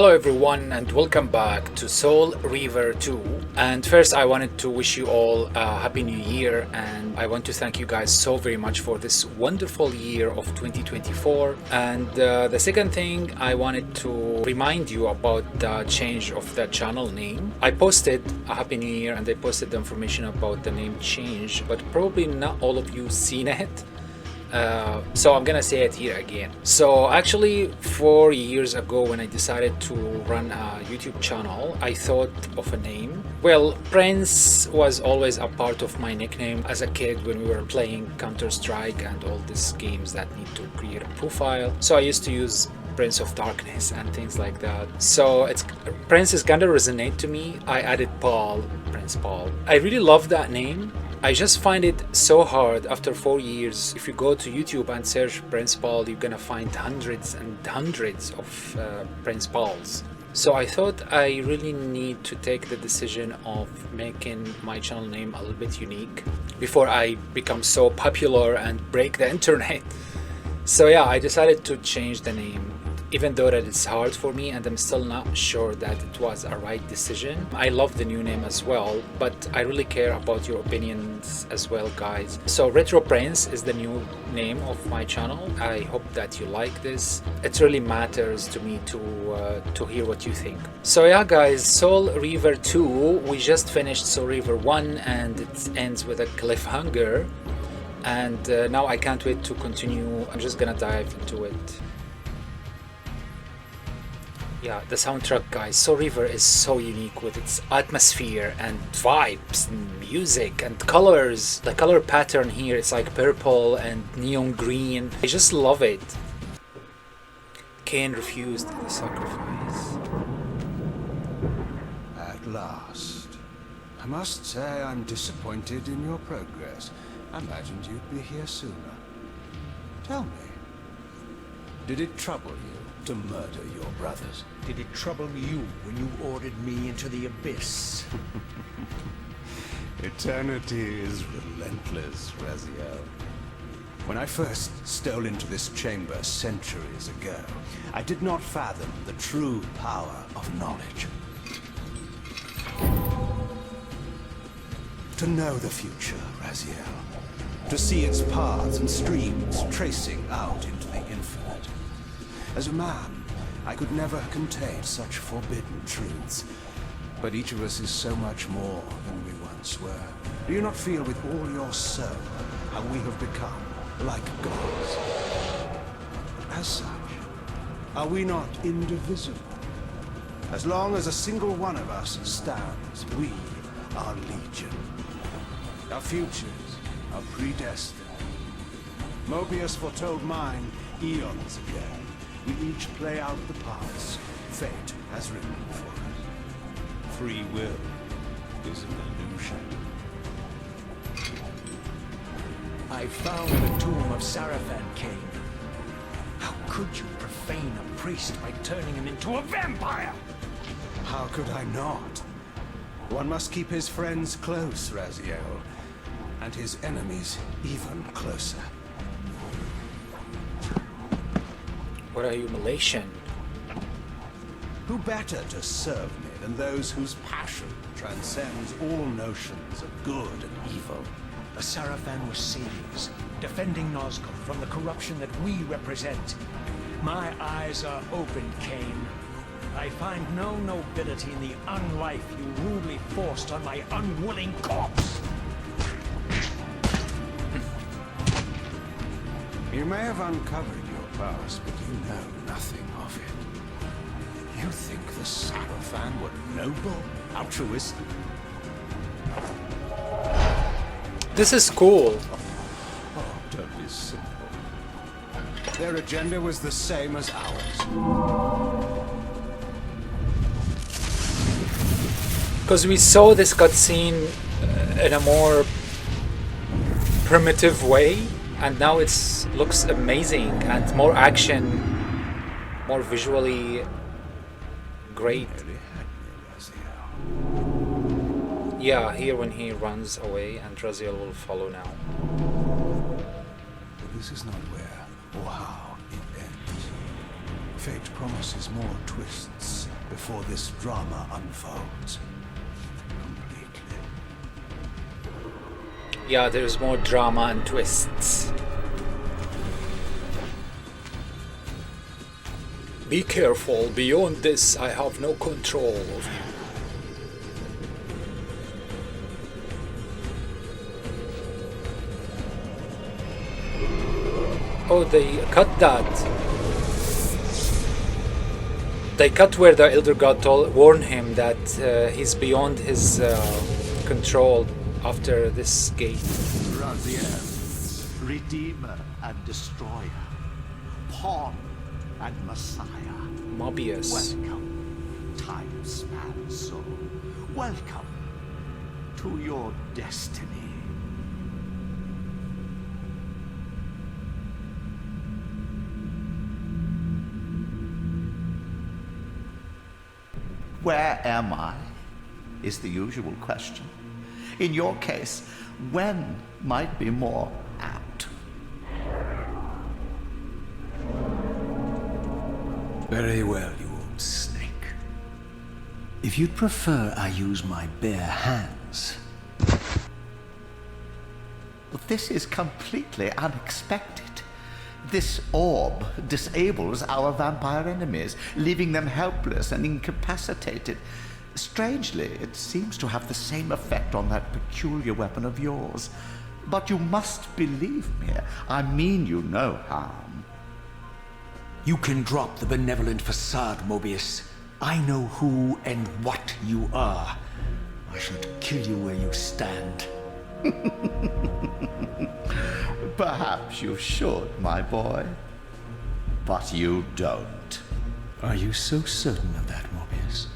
Hello everyone and welcome back to Soul Reaver 2. And first I wanted to wish you all a happy new year, and I want to thank you guys so very much for this wonderful year of 2024. And the second thing, I wanted to remind you about the change of the channel name. I posted a happy new year and I posted the information about the name change, but probably not all of you seen it. So I'm gonna say it here again. So actually 4 years ago, when I decided to run a YouTube channel, I thought of a name. Well, Prince was always a part of my nickname as a kid when we were playing Counter-Strike and all these games that need to create a profile. So I used to use Prince of Darkness and things like that. So Prince is gonna resonate to me. I added Paul, Prince Paul. I really love that name. I just find it so hard after 4 years. If you go to YouTube and search Prince Paul, you're gonna find hundreds and hundreds of Prince Pauls. So I thought I really need to take the decision of making my channel name a little bit unique before I become so popular and break the internet. So yeah, I decided to change the name, even though that it's hard for me and I'm still not sure that it was a right decision. I love the new name as well, but I really care about your opinions as well, guys. So Retro Prince is the new name of my channel. I hope that you like this. It really matters to me to hear what you think. So yeah guys, Soul Reaver 2, we just finished Soul Reaver 1 and it ends with a cliffhanger. And now I can't wait to continue. I'm just gonna dive into it. Yeah, the soundtrack, guys. Soul Reaver is so unique with its atmosphere and vibes and music and colors. The color pattern here, it's like purple and neon green. I just love it. Kain refused the sacrifice. At last. I must say I'm disappointed in your progress. I imagined you'd be here sooner. Tell me, did it trouble you to murder your brothers? Did it trouble you when you ordered me into the abyss? Eternity is relentless, Raziel. When I first stole into this chamber centuries ago, I did not fathom the true power of knowledge. To know the future, Raziel. To see its paths and streams tracing out into the infinite. As a man, I could never contain such forbidden truths. But each of us is so much more than we once were. Do you not feel with all your soul how we have become like gods? As such, are we not indivisible? As long as a single one of us stands, we are legion. Our futures are predestined. Mobius foretold mine eons ago. We each play out the parts fate has written for us. Free will is an illusion. I found the tomb of Sarafan, Kain. How could you profane a priest by turning him into a vampire? How could I not? One must keep his friends close, Raziel, and his enemies even closer. What a humiliation. Who better to serve me than those whose passion transcends all notions of good and evil? The Sarafan were seers, defending Nosgoth from the corruption that we represent. My eyes are open, Kain. I find no nobility in the unlife you rudely forced on my unwilling corpse. You may have uncovered your past, but you know nothing of it. You think the Sarafan were noble, altruistic? This is cool. Oh, don't be simple. Their agenda was the same as ours. Because we saw this cutscene in a more primitive way, and now it looks amazing and more action, more visually great. Yeah, here when he runs away and Raziel will follow now. But this is not where or how it ends. Fate promises more twists before this drama unfolds completely. Yeah, there's more drama and twists. Be careful, beyond this I have no control of you. Oh, they cut that. They cut where the Elder God warned him that he's beyond his control after this gate. Raziel, Redeemer and Destroyer, Pawn and Messiah. Mobius. Welcome, time-span soul. Welcome to your destiny. Where am I? Is the usual question. In your case, when might be more apt. Very well, you old snake. If you'd prefer I use my bare hands. But this is completely unexpected. This orb disables our vampire enemies, leaving them helpless and incapacitated. Strangely, it seems to have the same effect on that peculiar weapon of yours. But you must believe me. I mean you no harm. You can drop the benevolent facade, Mobius. I know who and what you are. I should kill you where you stand. Perhaps you should, my boy. But you don't. Are you so certain of that, Mobius?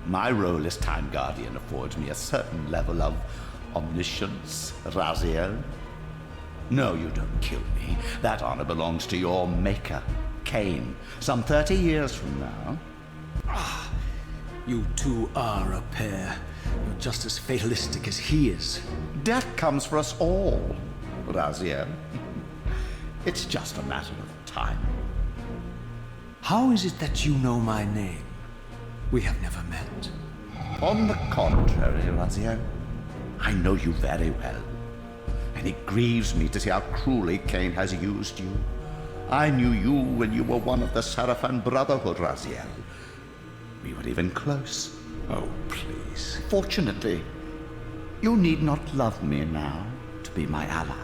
My role as Time Guardian affords me a certain level of omniscience, Raziel. No, you don't kill me. That honor belongs to your maker, Kain, some 30 years from now. Ah, you two are a pair. You're just as fatalistic as he is. Death comes for us all, Raziel. It's just a matter of time. How is it that you know my name? We have never met. On the contrary, Raziel, I know you very well. And it grieves me to see how cruelly Kain has used you. I knew you when you were one of the Sarafan Brotherhood, Raziel. We were even close. Oh, please. Fortunately, you need not love me now to be my ally.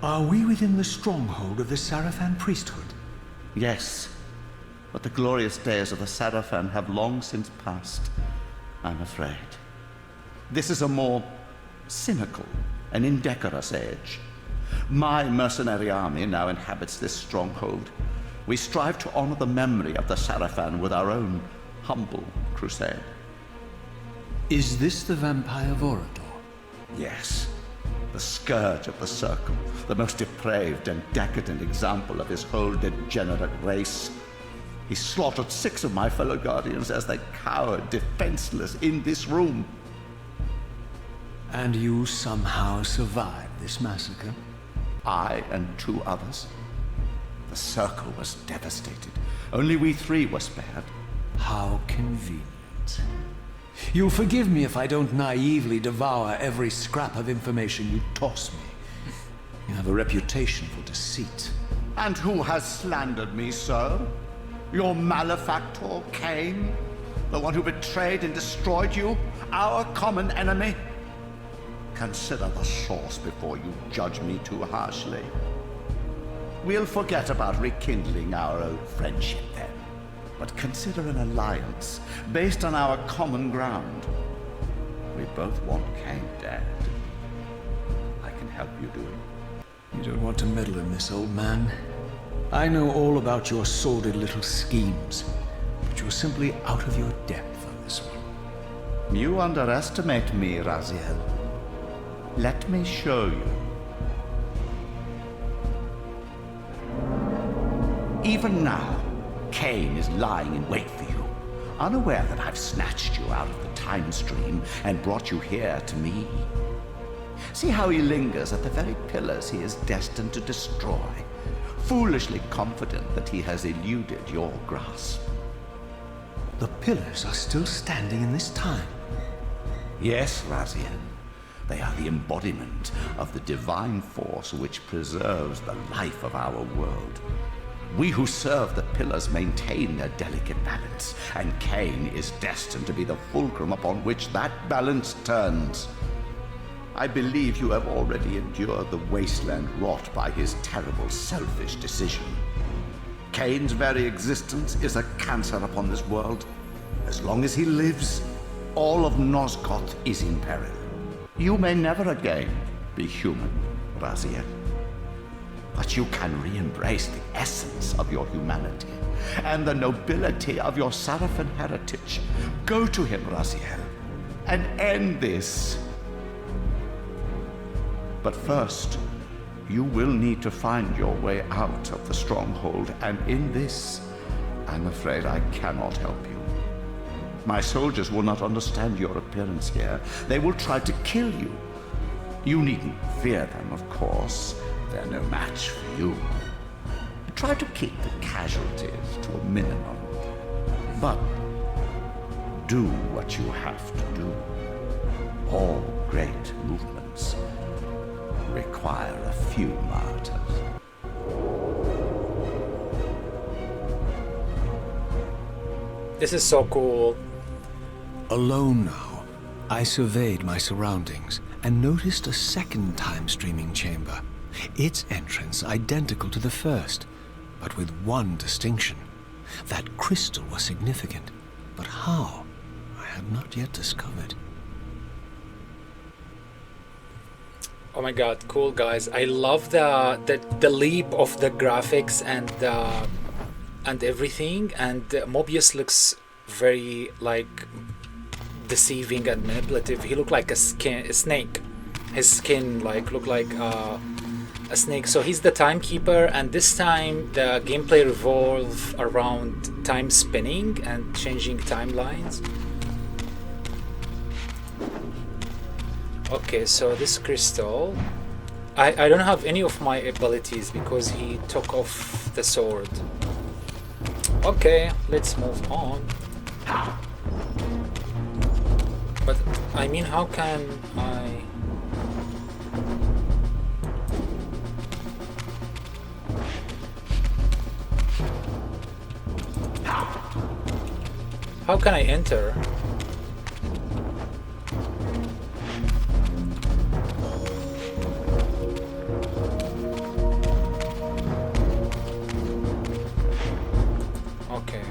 Are we within the stronghold of the Sarafan priesthood? Yes, but the glorious days of the Sarafan have long since passed, I'm afraid. This is a more cynical and indecorous age. My mercenary army now inhabits this stronghold. We strive to honor the memory of the Sarafan with our own humble crusade. Is this the vampire Vorador? Yes, the scourge of the Circle, the most depraved and decadent example of his whole degenerate race. He slaughtered 6 of my fellow Guardians as they cowered defenseless in this room. And you somehow survived this massacre? I and 2 others. The Circle was devastated. Only we 3 were spared. How convenient. You'll forgive me if I don't naively devour every scrap of information you toss me. You have a reputation for deceit. And who has slandered me so? Your malefactor, Kain? The one who betrayed and destroyed you? Our common enemy? Consider the source before you judge me too harshly. We'll forget about rekindling our old friendship then. But consider an alliance based on our common ground. We both want Kain dead. I can help you do it. You don't want to meddle in this, old man. I know all about your sordid little schemes, but you're simply out of your depth on this one. You underestimate me, Raziel. Let me show you. Even now, Kain is lying in wait for you, unaware that I've snatched you out of the time stream and brought you here to me. See how he lingers at the very pillars he is destined to destroy, foolishly confident that he has eluded your grasp. The pillars are still standing in this time. Yes, Raziel. They are the embodiment of the divine force which preserves the life of our world. We who serve the pillars maintain their delicate balance, and Kain is destined to be the fulcrum upon which that balance turns. I believe you have already endured the wasteland wrought by his terrible, selfish decision. Kain's very existence is a cancer upon this world. As long as he lives, all of Nosgoth is in peril. You may never again be human, Raziel. But you can re-embrace the essence of your humanity and the nobility of your Sarafan heritage. Go to him, Raziel, and end this. But first, you will need to find your way out of the stronghold, and in this, I'm afraid I cannot help you. My soldiers will not understand your appearance here. They will try to kill you. You needn't fear them, of course. They're no match for you. Try to keep the casualties to a minimum. But do what you have to do. All great movements require a few martyrs. This is so cool. Alone now, I surveyed my surroundings and noticed a second time-streaming chamber. Its entrance identical to the first, but with one distinction. That crystal was significant, but how? I had not yet discovered. Oh my god, cool guys. I love the leap of the graphics and everything, and Mobius looks very like deceiving and manipulative. He looked like a snake. His skin looked like a snake. So he's the timekeeper, and this time the gameplay revolves around time spinning and changing timelines. Okay, so this crystal, I don't have any of my abilities because he took off the sword. Okay, let's move on. But I mean, how can I... How can I enter? Okay.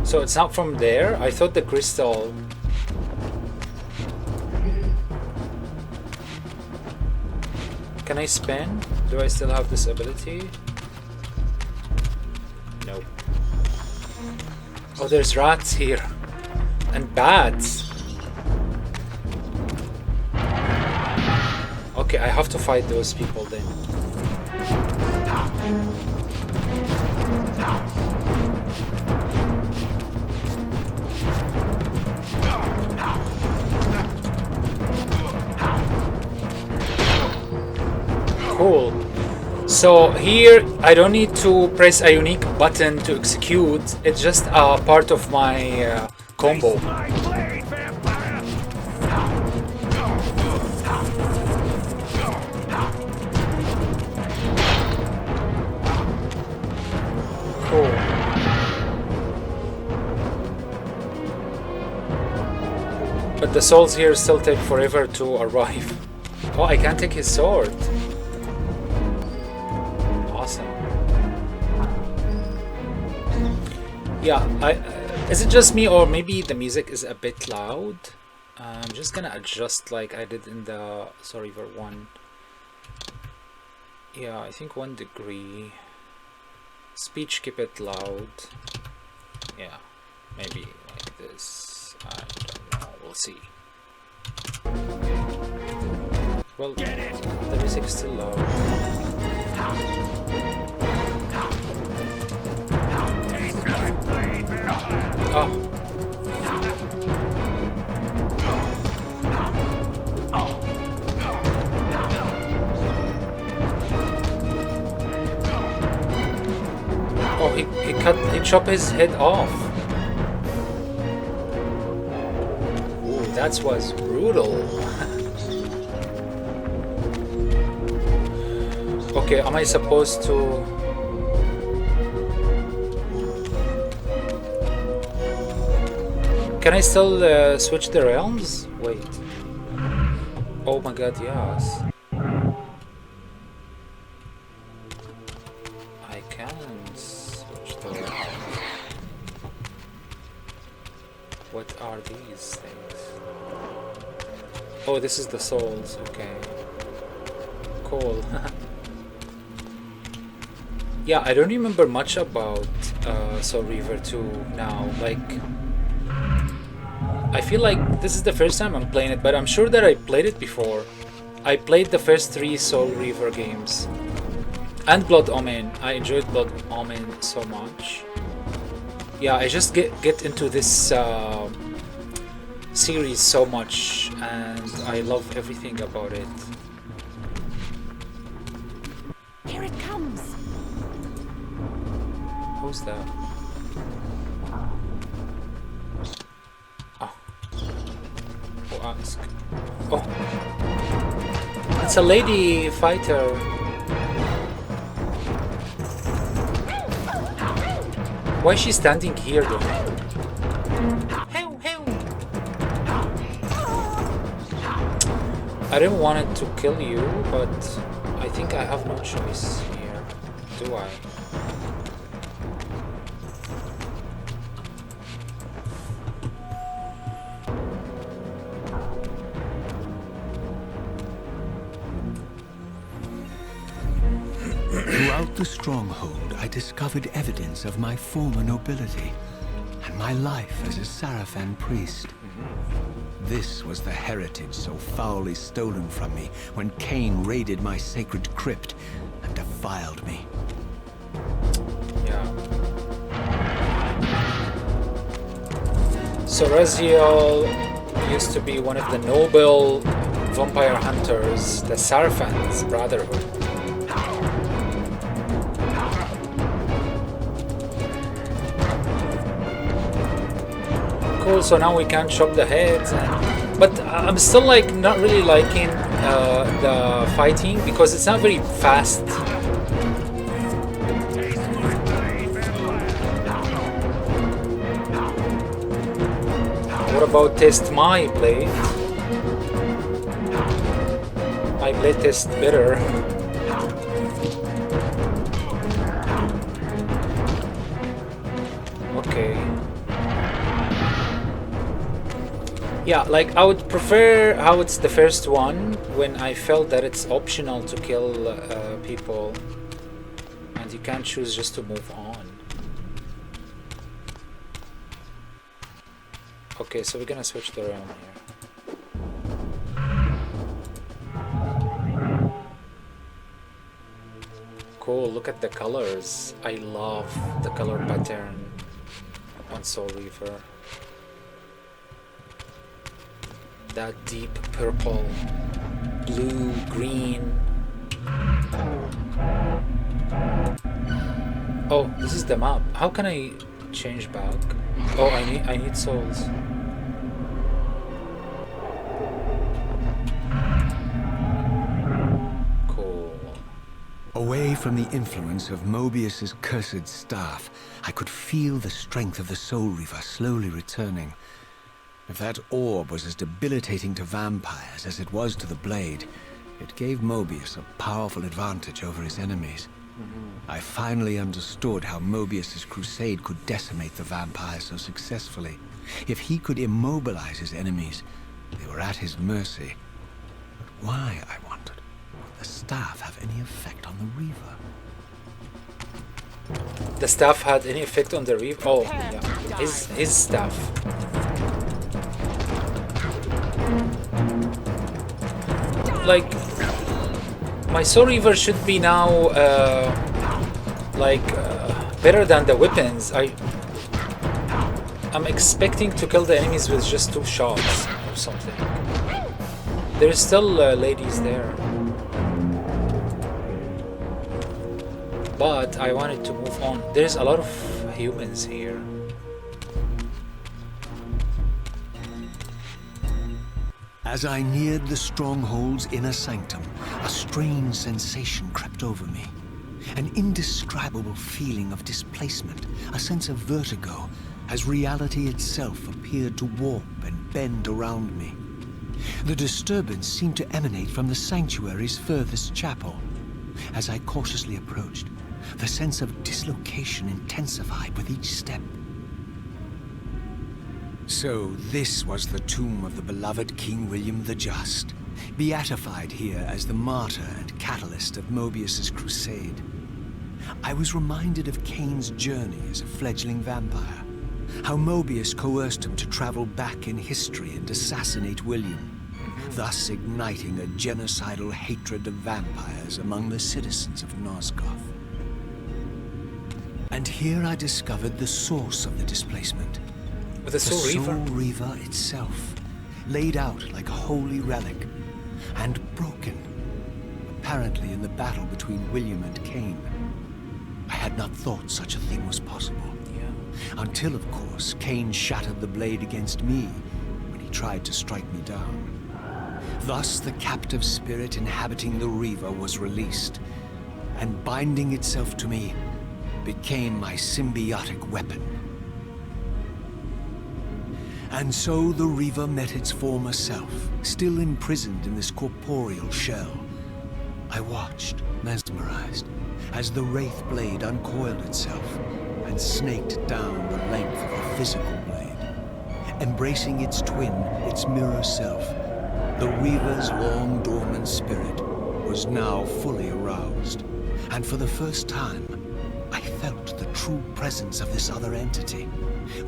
So it's not from there? I thought the crystal... Can I spin? Do I still have this ability? Nope. Oh, there's rats here. And bats. Okay, I have to fight those people then. Cool. So here I don't need to press a unique button to execute. It's just a part of my combo. Cool. But the souls here still take forever to arrive. Oh, I can't take his sword. Awesome. Yeah, is it just me, or maybe the music is a bit loud? I'm just gonna adjust like I did in the Soul Reaver 1. Yeah, I think 1 degree. Speech, keep it loud. Yeah, maybe like this. I don't know, we'll see. Well, the music's still loud. Oh. Oh, he chopped his head off. Ooh, that was brutal. Okay, am I supposed to... Can I still switch the realms? Wait. Oh my god, yes. I can switch the realms. What are these things? Oh, this is the souls, okay. Cool. Yeah, I don't remember much about Soul Reaver 2 now. Like, I feel like this is the first time I'm playing it, but I'm sure that I played it before. I played the first 3 Soul Reaver games. And Blood Omen. I enjoyed Blood Omen so much. Yeah, I just get into this series so much, and I love everything about it. Here it comes. Who's that? Oh. Oh, ask. Oh. It's a lady fighter. Why is she standing here though? I didn't want it to kill you, but I think I have no choice here. Do I? Throughout the stronghold, I discovered evidence of my former nobility and my life as a Sarafan priest. This was the heritage so foully stolen from me when Kain raided my sacred crypt and defiled me. Yeah. So Raziel used to be one of the noble vampire hunters, the Sarafans Brotherhood. Cool, so now we can chop the heads, but I'm still like not really liking the fighting because it's not very fast. What about test my blade? My blade tastes better. Okay. Yeah, like I would prefer how it's the first one when I felt that it's optional to kill people and you can choose just to move on. Okay, so we're gonna switch the realm here. Cool, look at the colors. I love the color pattern on Soul Reaver. That deep purple, blue, green. Oh, this is the map. How can I change back? Oh, I need souls. Cool. Away from the influence of Mobius's cursed staff, I could feel the strength of the Soul Reaver slowly returning. If that orb was as debilitating to vampires as it was to the blade, it gave Mobius a powerful advantage over his enemies. I finally understood how Mobius's crusade could decimate the vampires so successfully. If he could immobilize his enemies, they were at his mercy. But why, I wondered, would the staff have any effect on the Reaver? The staff had any effect on the Reaver? Oh, yeah. His staff. Like, my Soul Reaver should be now better than the weapons. I'm expecting to kill the enemies with just 2 shots or something. There's still ladies there. but I wanted to move on. There's a lot of humans here. As I neared the stronghold's inner sanctum, a strange sensation crept over me. An indescribable feeling of displacement, a sense of vertigo, as reality itself appeared to warp and bend around me. The disturbance seemed to emanate from the sanctuary's furthest chapel. As I cautiously approached, the sense of dislocation intensified with each step. So this was the tomb of the beloved King William the Just, beatified here as the martyr and catalyst of Mobius's crusade. I was reminded of Kain's journey as a fledgling vampire, how Mobius coerced him to travel back in history and assassinate William, thus igniting a genocidal hatred of vampires among the citizens of Nosgoth. And here I discovered the source of the displacement. With the Soul Reaver? Soul Reaver itself, laid out like a holy relic, and broken, apparently in the battle between William and Kain. I had not thought such a thing was possible. Yeah. Until, of course, Kain shattered the blade against me when he tried to strike me down. Thus, the captive spirit inhabiting the Reaver was released, and binding itself to me became my symbiotic weapon. And so the Reaver met its former self, still imprisoned in this corporeal shell. I watched, mesmerized, as the Wraith blade uncoiled itself and snaked down the length of the physical blade. Embracing its twin, its mirror self, the Reaver's long-dormant spirit was now fully aroused. And for the first time, I felt the true presence of this other entity,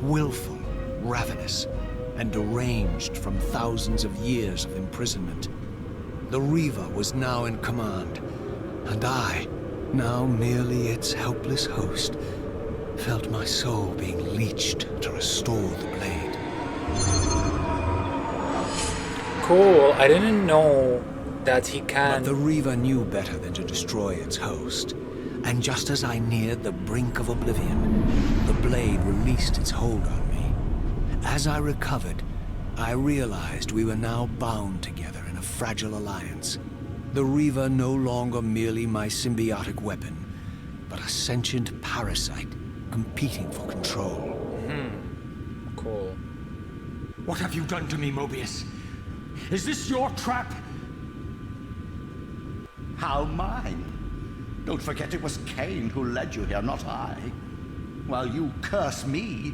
willful, ravenous, and deranged from thousands of years of imprisonment. The Reaver was now in command, and I, now merely its helpless host, felt my soul being leeched to restore the blade. Cool, I didn't know that he can... But the Reaver knew better than to destroy its host, and just as I neared the brink of oblivion, the blade released its hold on me. As I recovered, I realized we were now bound together in a fragile alliance. The Reaver no longer merely my symbiotic weapon, but a sentient parasite competing for control. Cool. What have you done to me, Mobius? Is this your trap? How mine? Don't forget it was Kain who led you here, not I. While you curse me,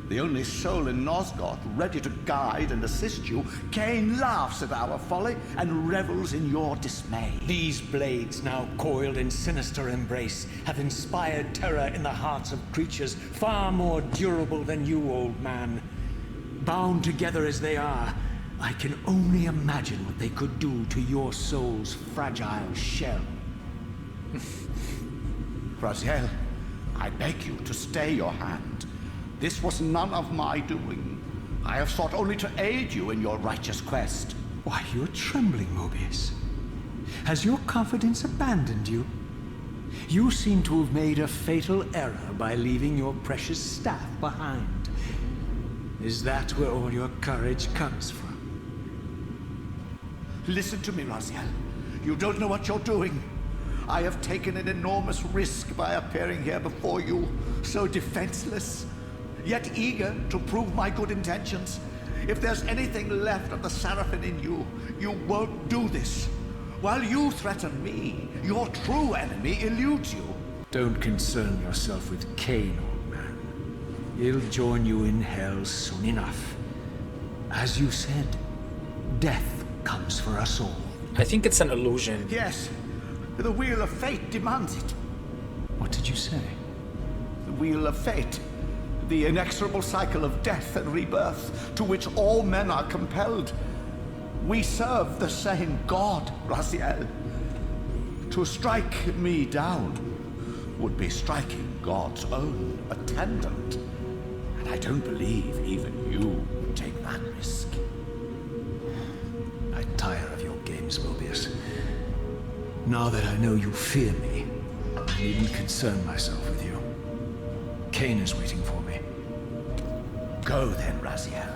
the only soul in Nosgoth ready to guide and assist you, Kain laughs at our folly and revels in your dismay. These blades, now coiled in sinister embrace, have inspired terror in the hearts of creatures far more durable than you, old man. Bound together as they are, I can only imagine what they could do to your soul's fragile shell. Raziel, I beg you to stay your hand. This was none of my doing. I have sought only to aid you in your righteous quest. Why, you're trembling, Mobius. Has your confidence abandoned you? You seem to have made a fatal error by leaving your precious staff behind. Is that where all your courage comes from? Listen to me, Raziel. You don't know what you're doing. I have taken an enormous risk by appearing here before you, so defenseless, yet eager to prove my good intentions. If there's anything left of the Seraphim in you, you won't do this. While you threaten me, your true enemy eludes you. Don't concern yourself with Kain, old man. He'll join you in hell soon enough. As you said, death comes for us all. I think it's an illusion. Yes, the wheel of fate demands it. What did you say? The wheel of fate. The inexorable cycle of death and rebirth to which all men are compelled. We serve the same God, Raziel. To strike me down would be striking God's own attendant. And I don't believe even you would take that risk. I tire of your games, Mobius. Now that I know you fear me, needn't concern myself with you. Kain is waiting for me. Go then, Raziel.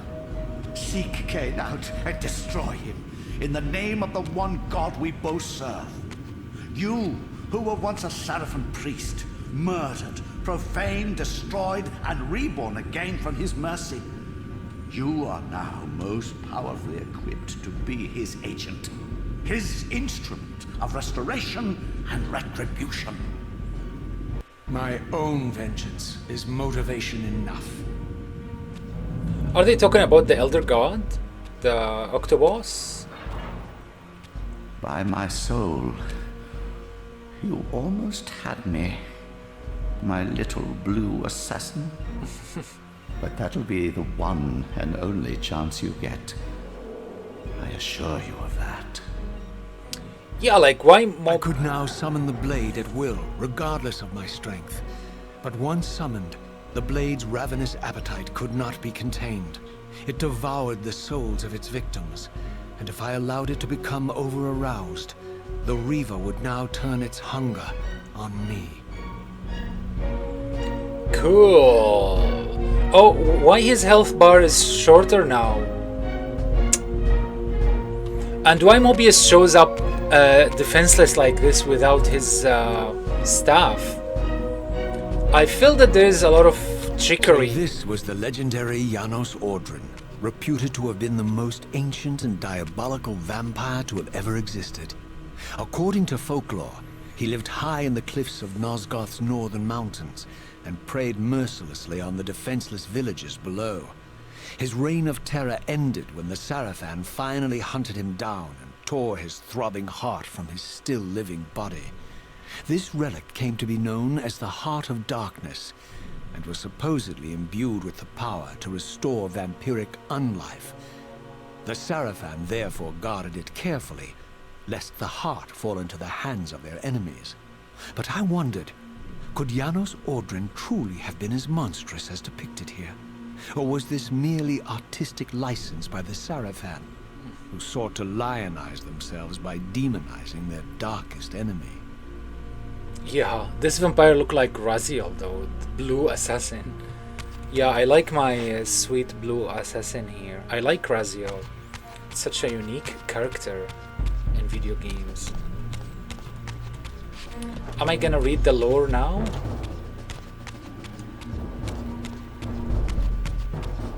Seek Kain out and destroy him in the name of the one God we both serve. You, who were once a Seraphim priest, murdered, profaned, destroyed, and reborn again from his mercy. You are now most powerfully equipped to be his agent, his instrument of restoration and retribution. My own vengeance is motivation enough. Are they talking about the Elder God? The Octobos? By my soul, you almost had me, my little blue assassin. But that'll be the one and only chance you get. I assure you of that. Yeah, like why I could now summon the blade at will, regardless of my strength. But once summoned, the blade's ravenous appetite could not be contained. It devoured the souls of its victims, and if I allowed it to become over-aroused, the Reaver would now turn its hunger on me. Cool. Oh, why his health bar is shorter now? And why Mobius shows up defenseless like this without his staff? I feel that there's a lot of trickery. So this was the legendary Janos Ordrin, reputed to have been the most ancient and diabolical vampire to have ever existed. According to folklore, he lived high in the cliffs of Nosgoth's northern mountains and preyed mercilessly on the defenseless villagers below. His reign of terror ended when the Sarafan finally hunted him down and tore his throbbing heart from his still-living body. This relic came to be known as the Heart of Darkness, and was supposedly imbued with the power to restore vampiric unlife. The Sarafan therefore guarded it carefully, lest the heart fall into the hands of their enemies. But I wondered, could Janos Ordrin truly have been as monstrous as depicted here? Or was this merely artistic license by the Sarafan, who sought to lionize themselves by demonizing their darkest enemy? Yeah, this vampire looked like Raziel though, the blue assassin. Yeah, I like my sweet blue assassin here. I like Raziel. Such a unique character in video games. Am I gonna read the lore now?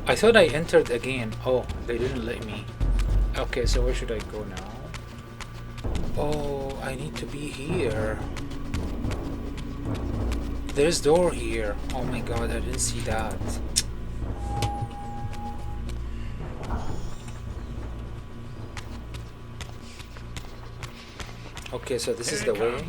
I thought I entered again. Oh, they didn't let me. Okay, so where should I go now? Oh, I need to be here. There's door here. Oh my god, I didn't see that. Okay, so this is the way.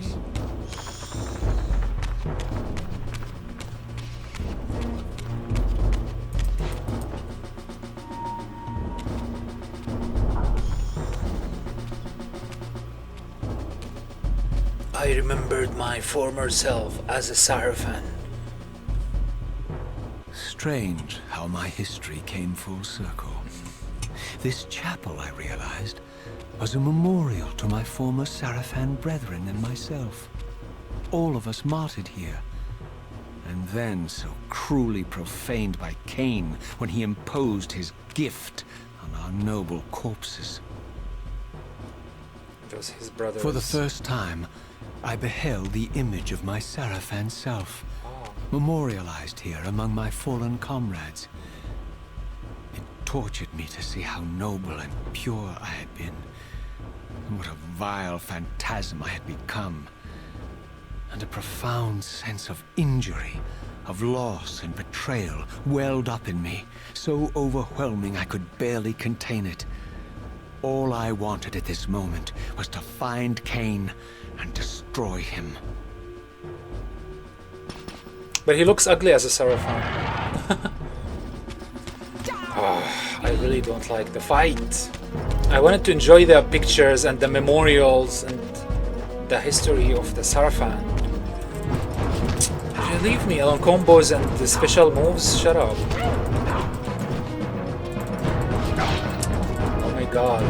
I remembered my former self as a Sarafan. Strange how my history came full circle. This chapel, I realized, was a memorial to my former Sarafan brethren and myself. All of us martyred here, and then so cruelly profaned by Kain when he imposed his gift on our noble corpses. Those his brothers. For the first time, I beheld the image of my Sarafan self, memorialized here among my fallen comrades. It tortured me to see how noble and pure I had been, and what a vile phantasm I had become, and a profound sense of injury, of loss and betrayal welled up in me, so overwhelming I could barely contain it. All I wanted at this moment was to find Kain and destroy him. But he looks ugly as a Sarafan. Oh, I really don't like the fight. I wanted to enjoy the pictures and the memorials and the history of the Sarafan. Leave me alone. Combos and the special moves, shut up. Oh my god.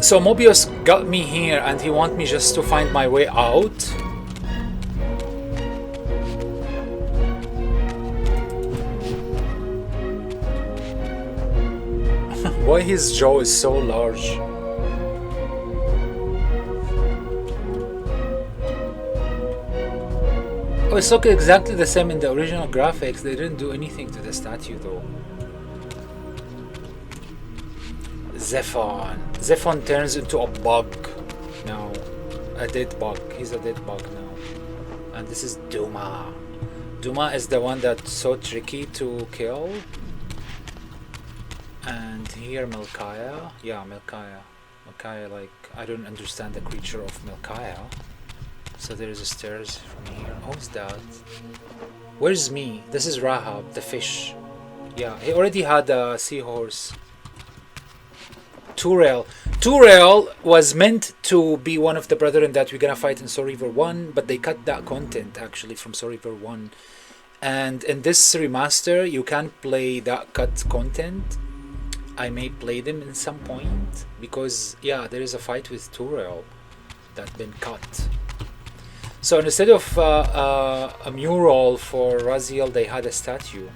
So Mobius got me here and he wants me just to find my way out. Why his jaw is so large? Oh, it's looking exactly the same in the original graphics. They didn't do anything to the statue though. Zephon. Zephon turns into a bug now. A dead bug. He's a dead bug now. And this is Duma. Duma is the one that's so tricky to kill. And here Melchiah. Yeah, Melchiah. Melchiah, like, I don't understand the creature of Melchiah. So there's stairs from here. Who's that? Where's me? This is Rahab, the fish. Yeah, he already had a seahorse. Turel. Turel was meant to be one of the brethren that we're gonna fight in Soul Reaver 1, but they cut that content actually from Soul Reaver 1. And in this remaster, you can't play that cut content. I may play them in some point, because yeah, there is a fight with Turel that's been cut. So instead of a mural for Raziel, they had a statue.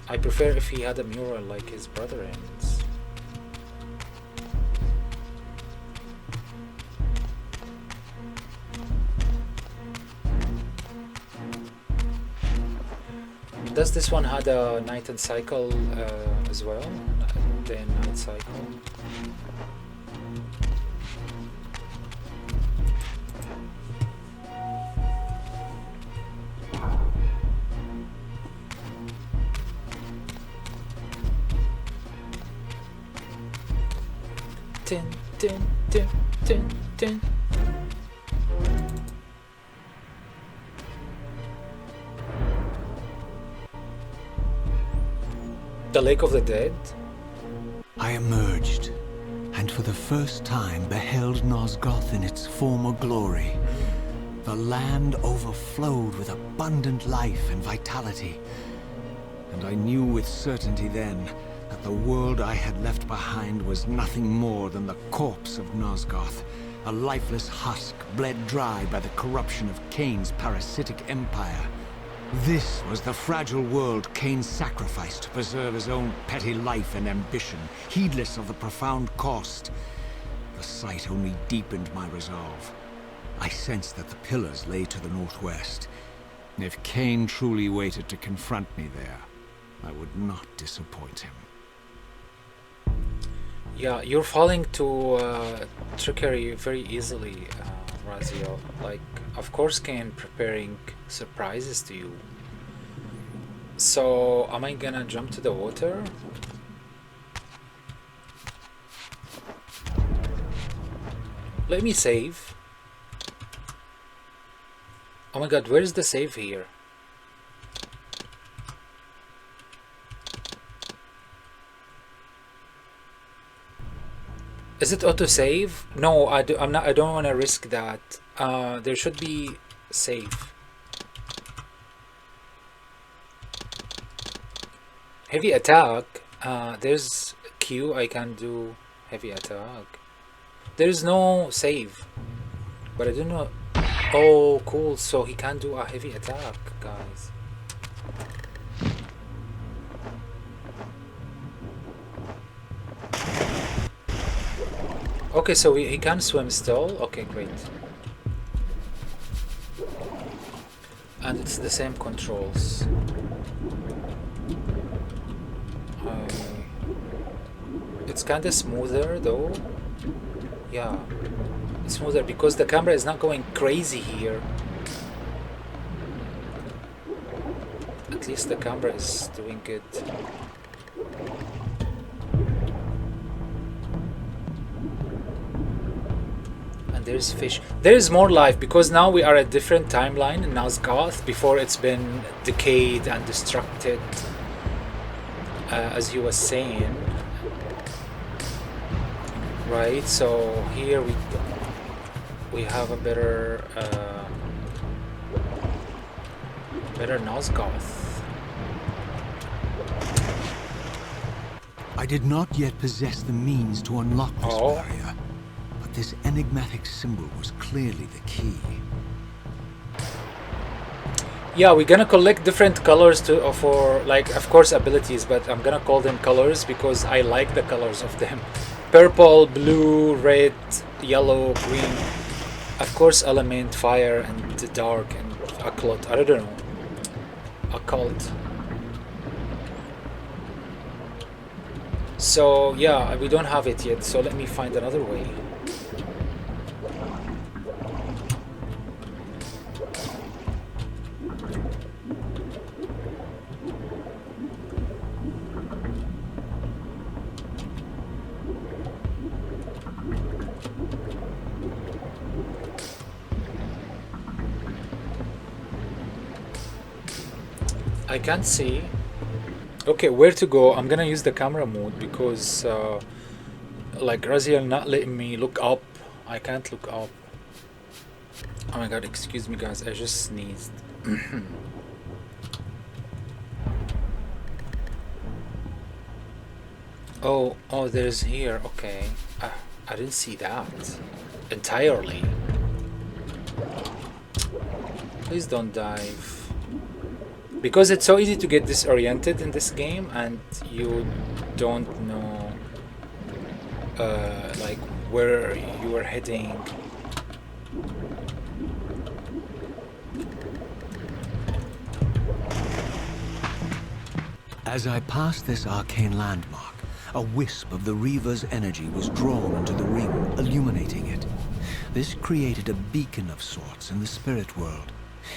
I prefer if he had a mural like his brother's. Does this one had a night and cycle as well? Day and night cycle. Tin, tin, tin, tin, tin. The Lake of the Dead? I emerged, and for the first time beheld Nosgoth in its former glory. The land overflowed with abundant life and vitality, and I knew with certainty then that the world I had left behind was nothing more than the corpse of Nosgoth, a lifeless husk bled dry by the corruption of Kain's parasitic empire. This was the fragile world Kain sacrificed to preserve his own petty life and ambition, heedless of the profound cost. The sight only deepened my resolve. I sensed that the pillars lay to the northwest. If Kain truly waited to confront me there, I would not disappoint him. Yeah, you're falling to trickery very easily, Raziel. Like, of course Kain preparing surprises to you. So, am I gonna jump to the water? Let me save. Oh my god, where's the save here? Is it auto-save? No, I don't want to risk that. There should be save. Heavy attack. There's Q. I can do heavy attack. There's no save. But I don't know. Oh, cool. So he can do a heavy attack, guys. Okay, so he can swim still. Okay, great. And it's the same controls. It's kind of smoother though. Yeah, it's smoother because the camera is not going crazy here. At least the camera is doing good. There's fish. There is more life because now we are at a different timeline in Nosgoth before it's been decayed and destructed, as you were saying. Right. So here we have a better Nosgoth. I did not yet possess the means to unlock this Oh. barrier, but this enigmatic symbol was clearly the key. Yeah, we're gonna collect different colors to for, like, of course, abilities, but I'm gonna call them colors because I like the colors of them. Purple, blue, red, yellow, green. Of course, element, fire, and the dark, and occult. I don't know. Occult. So yeah, we don't have it yet. So let me find another way. I can't see. Okay, where to go? I'm gonna use the camera mode because like Raziel not letting me look up. I can't look up. Oh my god, excuse me guys, I just sneezed. Oh, there's here. Okay. I didn't see that entirely. Please don't dive. Because it's so easy to get disoriented in this game and you don't know like where you are heading. As I passed this arcane landmark, a wisp of the Reaver's energy was drawn into the ring, illuminating it. This created a beacon of sorts in the spirit world.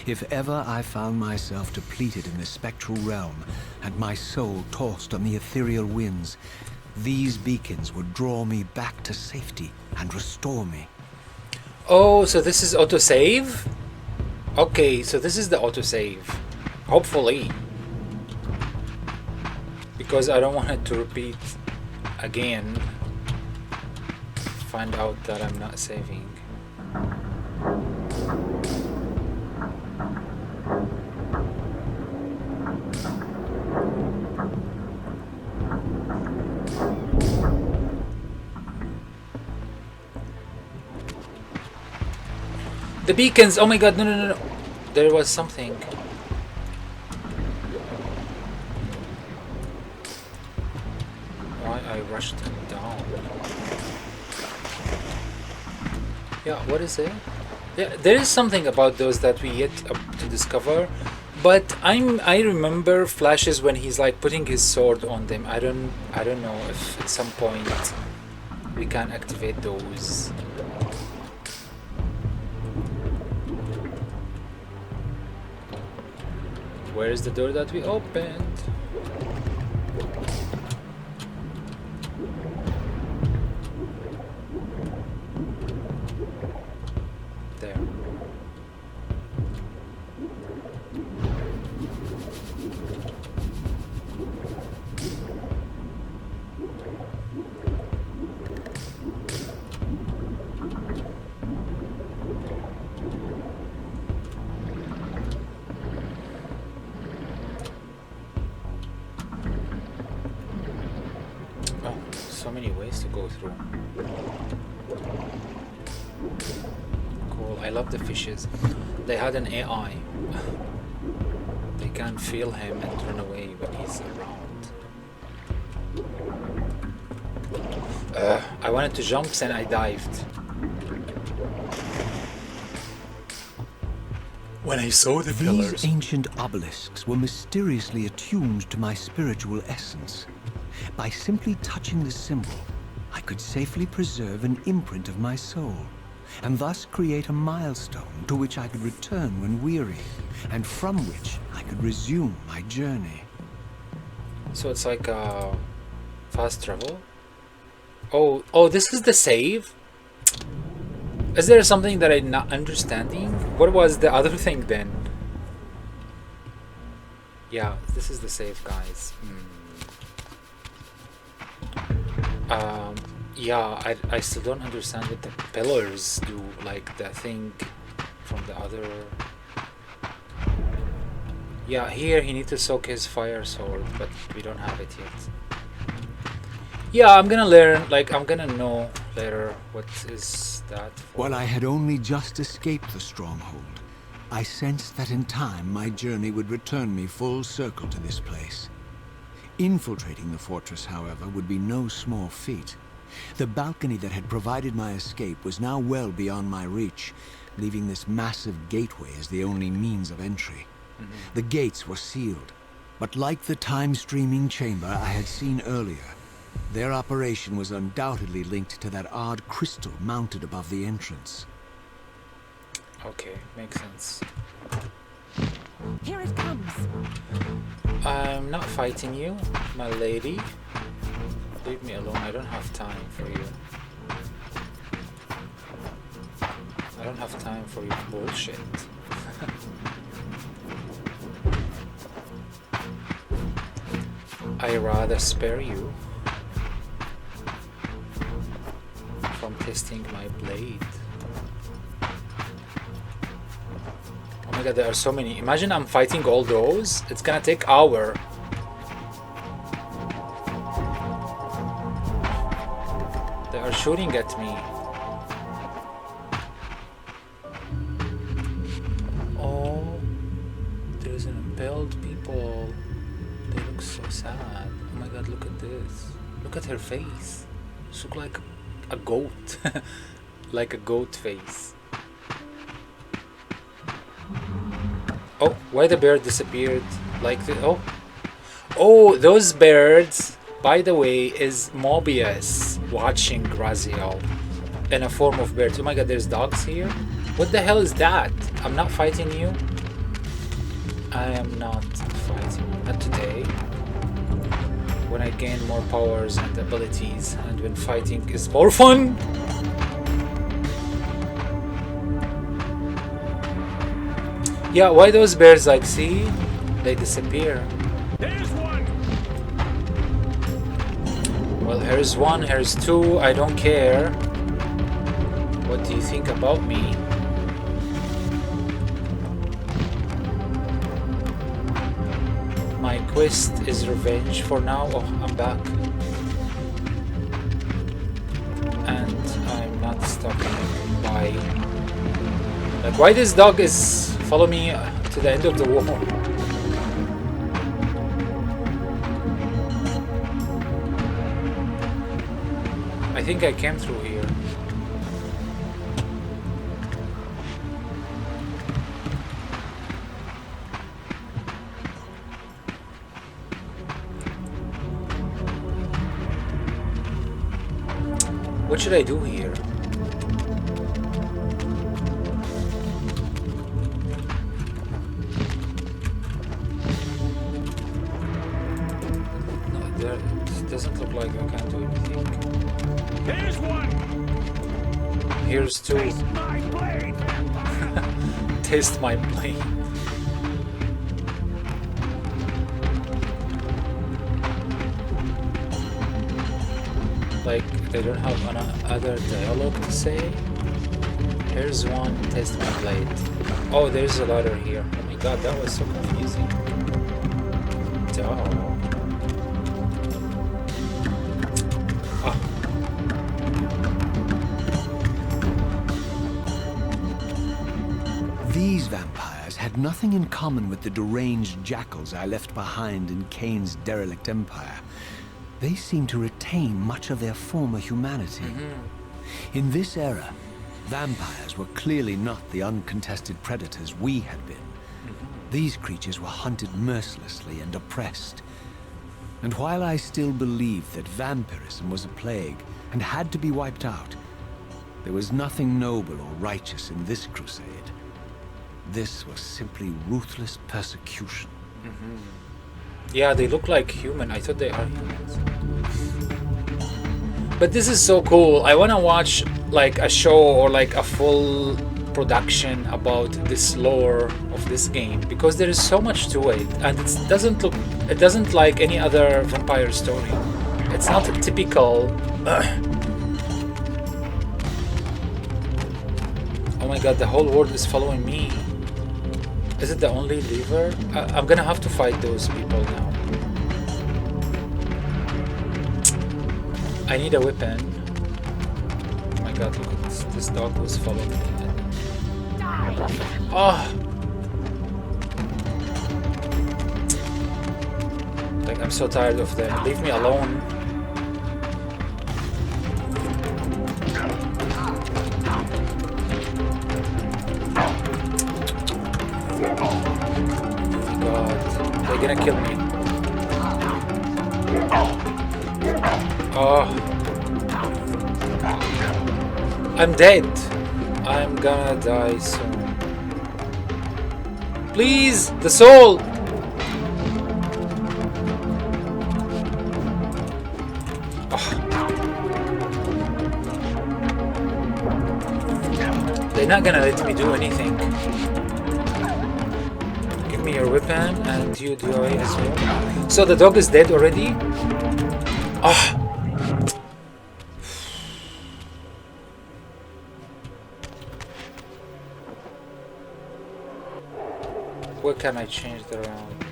If ever I found myself depleted in the spectral realm, and my soul tossed on the ethereal winds, these beacons would draw me back to safety and restore me. Oh, so this is autosave? Okay, so this is the autosave. Hopefully. Because I don't want it to repeat again. Find out that I'm not saving. The beacons! Oh my god, no. There was something. Why I rushed him down? Yeah, what is it? Yeah, there is something about those that we yet to discover. But I remember flashes when he's like putting his sword on them. I don't know if at some point we can activate those. Where is the door that we opened? There. So many ways to go through. Cool. I love the fishes. They had an AI. They can feel him and run away when he's around. I wanted to jump and I dived. When I saw the pillars. These ancient obelisks were mysteriously attuned to my spiritual essence. By simply touching the symbol, I could safely preserve an imprint of my soul, and thus create a milestone to which I could return when weary, and from which I could resume my journey. So it's like fast travel? Oh, this is the save? Is there something that I'm not understanding? What was the other thing then? Yeah, this is the save, guys. Yeah, I still don't understand what the pillars do, like the thing from the other. Yeah, here he needs to soak his fire sword, but we don't have it yet. Yeah, I'm gonna learn, like, I'm gonna know later what is that for. While I had only just escaped the stronghold, I sensed that in time my journey would return me full circle to this place. Infiltrating the fortress, however, would be no small feat. The balcony that had provided my escape was now well beyond my reach, leaving this massive gateway as the only means of entry. The gates were sealed, but like the time-streaming chamber I had seen earlier, their operation was undoubtedly linked to that odd crystal mounted above the entrance. Okay, makes sense. Here it comes. I'm not fighting you, my lady. Leave me alone, I don't have time for you. I don't have time for your bullshit. I rather spare you from testing my blade. Oh my god, there are so many. Imagine I'm fighting all those. It's gonna take hour. They are shooting at me. Oh, there's an impaled people. They look so sad. Oh my god, look at this. Look at her face. She looks like a goat. Like a goat face. Oh, why the bird disappeared? Like the oh, those birds, by the way, is Mobius watching Raziel in a form of birds. Oh my god, there's dogs here. What the hell is that? I'm not fighting you. I am not fighting you. Not today. When I gain more powers and abilities, and when fighting is more fun. Yeah, why those bears, like, see? They disappear. There's one! Well, here's one, here's two, I don't care. What do you think about me? My quest is revenge for now. Oh, I'm back. And I'm not stopping by... Like, why this dog is... Follow me to the end of the wall. I think I came through here. What should I do here? Doesn't look like I can do anything. There's one! Here's two. Taste my blade! Taste my blade. Like, they don't have another dialogue to say. Here's one, taste my blade. Oh, there's a ladder here. Oh my god, that was so confusing. Duh. These vampires had nothing in common with the deranged jackals I left behind in Kain's derelict empire. They seemed to retain much of their former humanity. In this era, vampires were clearly not the uncontested predators we had been. These creatures were hunted mercilessly and oppressed. And while I still believed that vampirism was a plague and had to be wiped out, there was nothing noble or righteous in this crusade. This was simply ruthless persecution. Yeah, they look like human. I thought they are humans. But this is so cool. I want to watch like a show or like a full production about this lore of this game, because there is so much to it, and it doesn't like any other vampire story. It's not a typical oh my god, the whole world is following me. Is it the only lever? I'm gonna have to fight those people now. I need a weapon. Oh my god, look at this dog was following me. Oh! Like, I'm so tired of them. Leave me alone. God, they're gonna kill me. Oh. I'm dead. I'm gonna die soon. Please, the soul! They're not gonna let me do anything. Give me your weapon and you do away as well. So the dog is dead already? Oh. Where can I change the round?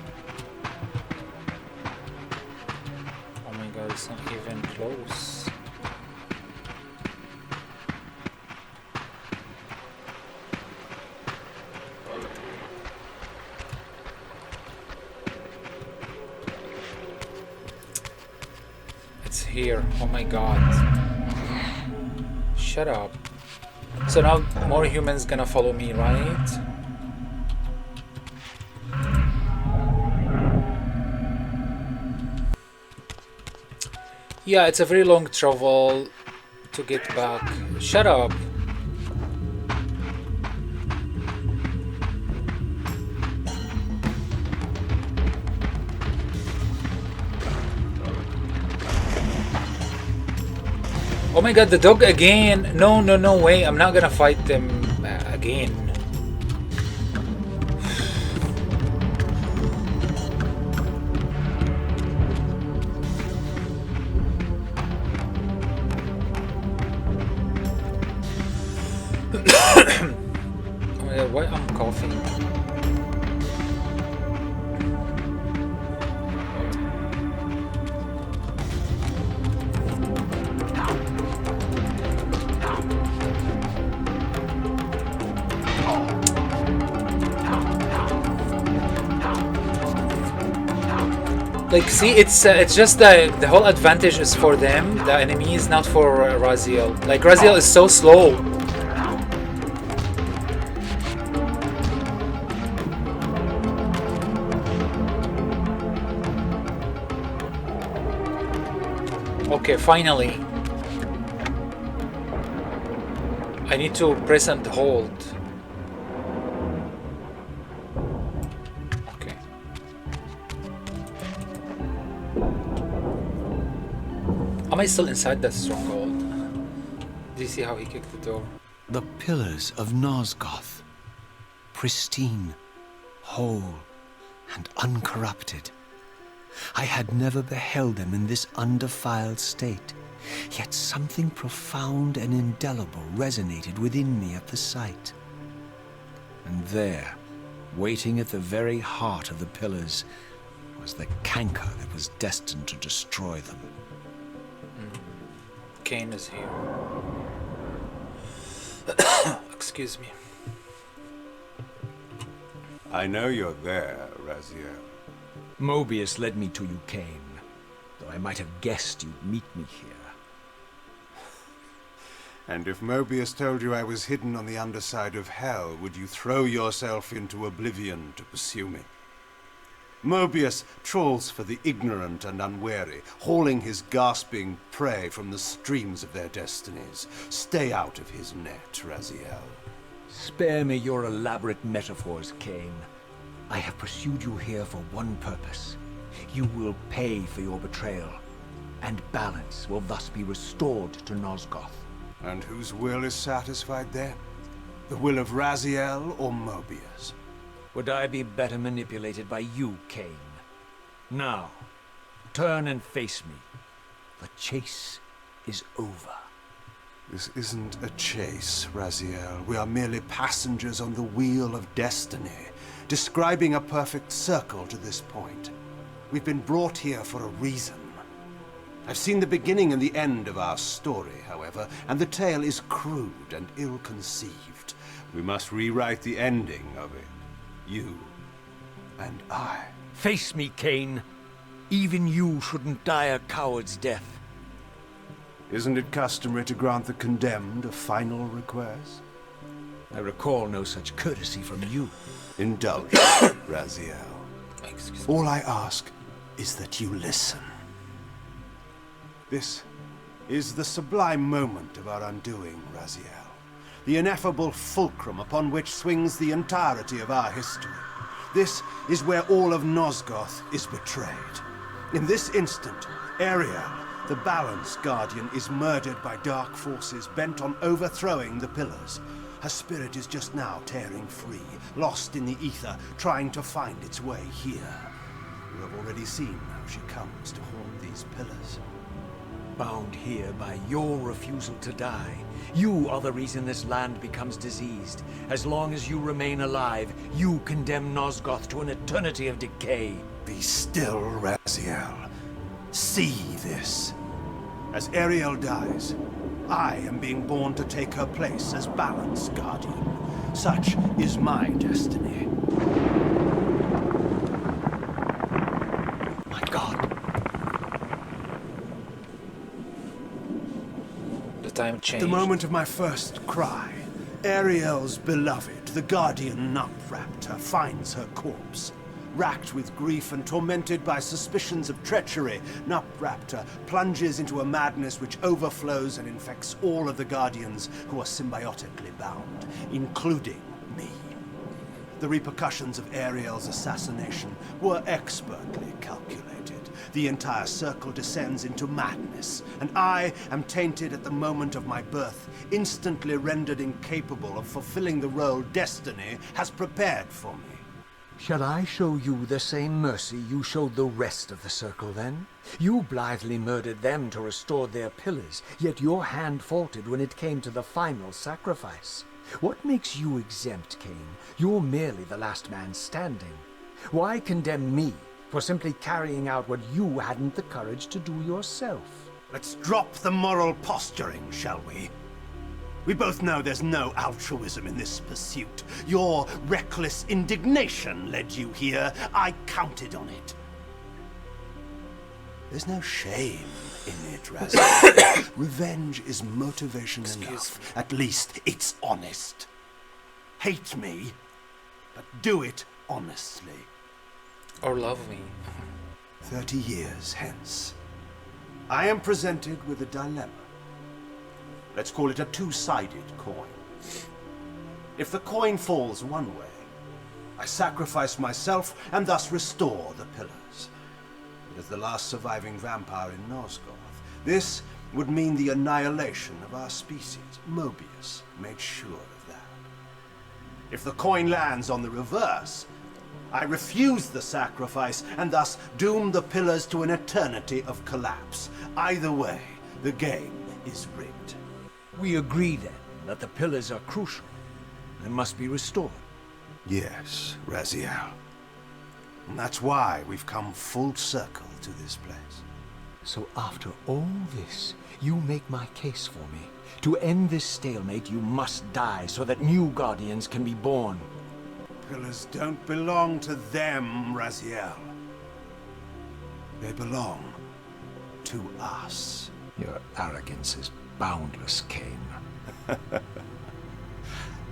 Oh my god, it's not even close. Here. Oh my god. Shut up. So now more humans gonna follow me, right? Yeah, it's a very long travel to get back. Shut up. Oh my god, the dog again! No, no, no way, I'm not gonna fight them again. Oh my god, why I'm coughing? Like, see, it's just the whole advantage is for them. The enemy is not for Raziel. Like, Raziel is so slow. Okay, finally. I need to press and hold. Am I still inside that stronghold? Do you see how he kicked the door? The pillars of Nosgoth. Pristine, whole, and uncorrupted. I had never beheld them in this undefiled state, yet something profound and indelible resonated within me at the sight. And there, waiting at the very heart of the pillars, was the canker that was destined to destroy them. Kain is here. Excuse me. I know you're there, Raziel. Mobius led me to you, Kain, though I might have guessed you'd meet me here. And if Mobius told you I was hidden on the underside of hell, would you throw yourself into oblivion to pursue me? Mobius trawls for the ignorant and unwary, hauling his gasping prey from the streams of their destinies. Stay out of his net, Raziel. Spare me your elaborate metaphors, Kain. I have pursued you here for one purpose. You will pay for your betrayal, and balance will thus be restored to Nosgoth. And whose will is satisfied then? The will of Raziel or Mobius? Would I be better manipulated by you, Kain? Now, turn and face me. The chase is over. This isn't a chase, Raziel. We are merely passengers on the wheel of destiny, describing a perfect circle to this point. We've been brought here for a reason. I've seen the beginning and the end of our story, however, and the tale is crude and ill-conceived. We must rewrite the ending of it. You and I. Face me, Kain. Even you shouldn't die a coward's death. Isn't it customary to grant the condemned a final request? I recall no such courtesy from you. Indulge, Raziel. Excuse me. All I ask is that you listen. This is the sublime moment of our undoing, Raziel. The ineffable fulcrum upon which swings the entirety of our history. This is where all of Nosgoth is betrayed. In this instant, Ariel, the Balance Guardian, is murdered by dark forces bent on overthrowing the Pillars. Her spirit is just now tearing free, lost in the ether, trying to find its way here. You have already seen how she comes to haunt these Pillars. Bound here by your refusal to die. You are the reason this land becomes diseased. As long as you remain alive, you condemn Nosgoth to an eternity of decay. Be still, Raziel. See this. As Ariel dies, I am being born to take her place as Balance Guardian. Such is my destiny. My God. The time changed. The moment of my first cry, Ariel's beloved, the Guardian Nupraptor, finds her corpse. Racked with grief and tormented by suspicions of treachery, Nupraptor plunges into a madness which overflows and infects all of the Guardians who are symbiotically bound, including me. The repercussions of Ariel's assassination were expertly calculated. The entire circle descends into madness, and I am tainted at the moment of my birth, instantly rendered incapable of fulfilling the role destiny has prepared for me. Shall I show you the same mercy you showed the rest of the circle, then? You blithely murdered them to restore their pillars, yet your hand faltered when it came to the final sacrifice. What makes you exempt, Kain? You're merely the last man standing. Why condemn me for simply carrying out what you hadn't the courage to do yourself? Let's drop the moral posturing, shall we? We both know there's no altruism in this pursuit. Your reckless indignation led you here. I counted on it. There's no shame in it, Raziel. Revenge is motivation enough. At least it's honest. Hate me, but do it honestly. Or love me. 30 years hence, I am presented with a dilemma. Let's call it a two-sided coin. If the coin falls one way, I sacrifice myself and thus restore the pillars. But as the last surviving vampire in Nosgoth, this would mean the annihilation of our species. Mobius made sure of that. If the coin lands on the reverse, I refuse the sacrifice and thus doom the pillars to an eternity of collapse. Either way, the game is rigged. We agree, then, that the pillars are crucial and must be restored. Yes, Raziel. And that's why we've come full circle to this place. So after all this, you make my case for me. To end this stalemate, you must die so that new Guardians can be born. Pillars don't belong to them, Raziel. They belong to us. Your arrogance is boundless, Kain.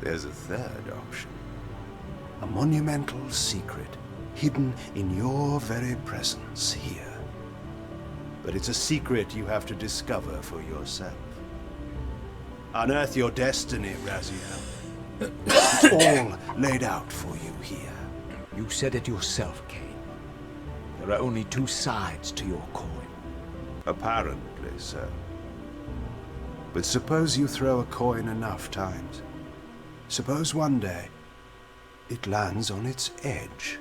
There's a third option. A monumental secret hidden in your very presence here. But it's a secret you have to discover for yourself. Unearth your destiny, Raziel. It's all laid out for you here. You said it yourself, Kain. There are only two sides to your coin. Apparently so. But suppose you throw a coin enough times. Suppose one day it lands on its edge.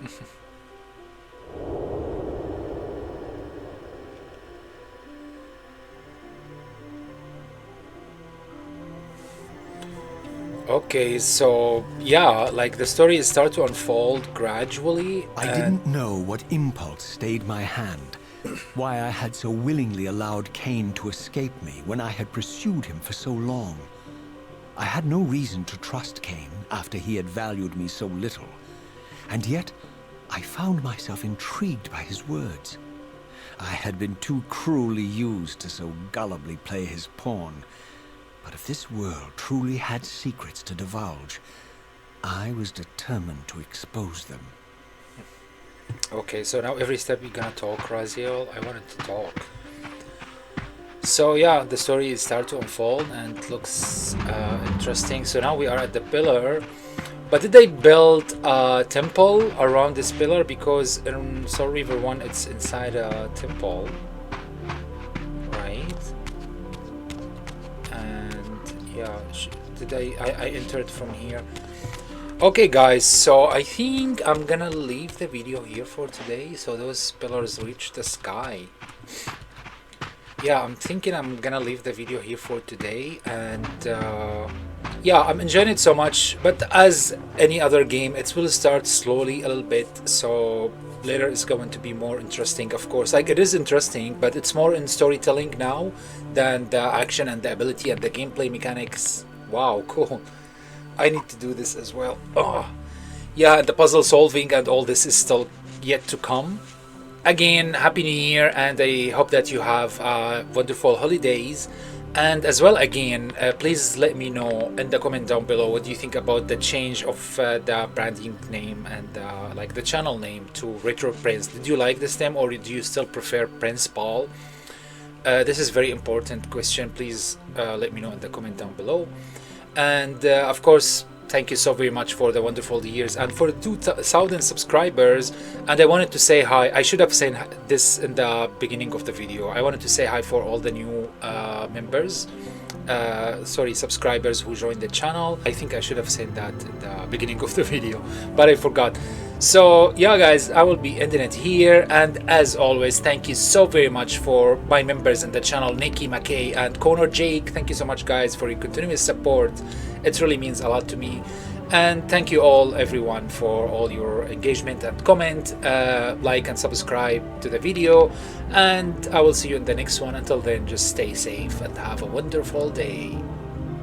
Okay, so yeah, like the story starts to unfold gradually. I didn't know what impulse stayed my hand, Why I had so willingly allowed Kain to escape me when I had pursued him for so long. I had no reason to trust Kain after he had valued me so little. And yet, I found myself intrigued by his words. I had been too cruelly used to so gullibly play his pawn. But if this world truly had secrets to divulge, I was determined to expose them. Okay, so now every step you're gonna talk, Raziel. I wanted to talk. So yeah, the story is start to unfold and it looks interesting. So now we are at the pillar. But did they build a temple around this pillar? Because in Soul Reaver 1 it's inside a temple. Right? And yeah, did I entered from here. Okay guys, so I think I'm gonna leave the video here for today. So those pillars reach the sky. Yeah, I'm thinking I'm gonna leave the video here for today. And yeah, I'm enjoying it so much. But as any other game, it will start slowly a little bit. So later it's going to be more interesting, of course. Like, it is interesting, but it's more in storytelling now than the action and the ability and the gameplay mechanics. Wow, cool. I need to do this as well. Oh, yeah, and the puzzle solving and all this is still yet to come. Again, Happy New Year, and I hope that you have wonderful holidays. And as well, again, please let me know in the comment down below what do you think about the change of the branding name and like the channel name to Retro Prince. Did you like this name, or do you still prefer Prince Paul? This is very important question. Please let me know in the comment down below. And of course, thank you so very much for the wonderful years and for the 2,000 subscribers. And I wanted to say hi. I should have said this in the beginning of the video. I wanted to say hi for all the new members, subscribers who joined the channel. I think I should have said that in the beginning of the video, but I forgot. So yeah guys, I will be ending it here, and as always, thank you so very much for my members in the channel, Nikki, McKay and Connor Jake. Thank you so much guys for your continuous support. It really means a lot to me. And thank you all, everyone, for all your engagement and comment, like and subscribe to the video, and I will see you in the next one. Until then, just stay safe and have a wonderful day.